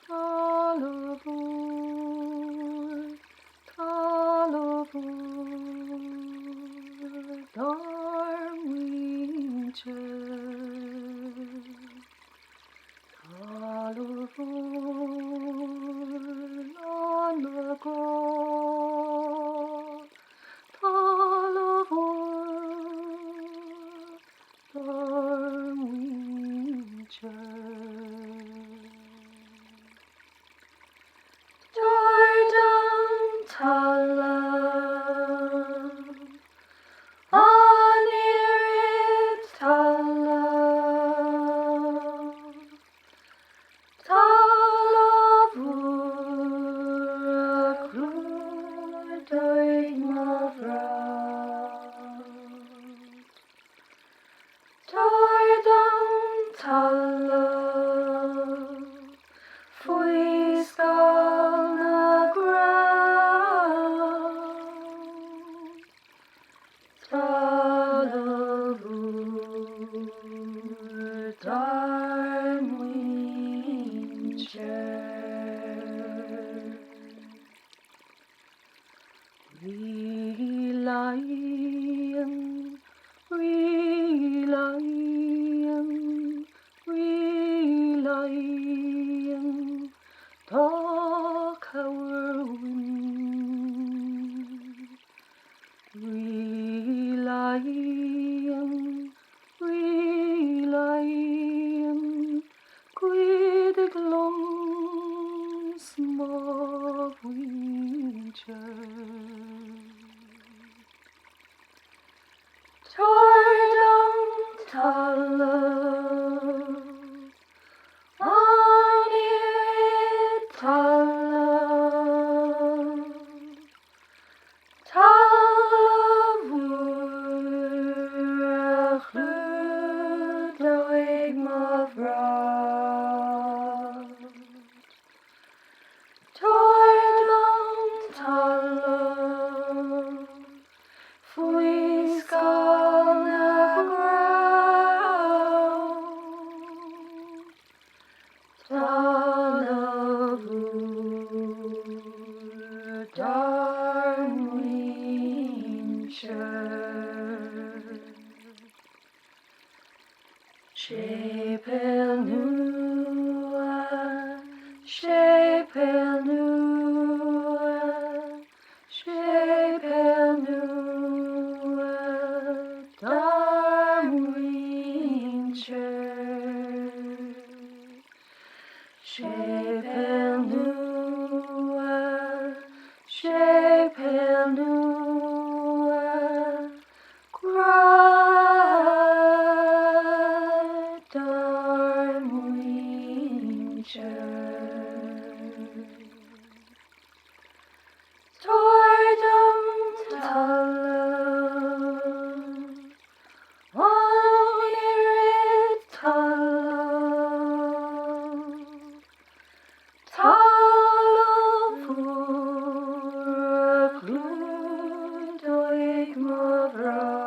Talamh, Talamh, dar muintir. Talamh on the ground, Talamh dar muintir. Jordan Talamh, on Éire Talamh, Talamh chlúdóidh bhrat. Jordan Talamh, Faoi scáil na gcrann. Talamh dar muintir. Leagan, Leagan, Leagan, tá cabhair Leagan, Leagan, Cuidigh liomsa mhuintir. Jordan Talamh, on Éire Talamh, Talamh chlúdóidh bhrat. Jordan Talamh, Faoi scáil na gcrann. Talamh dar muintir. Séipéal nua, Séipéal nua, Séipéal nua, dar muintir. Séipéal nua, Séipéal nua, bhrat dar muintir. Jordan Talamh, on Éire Talamh, Talamh chlúdóidh bhrat.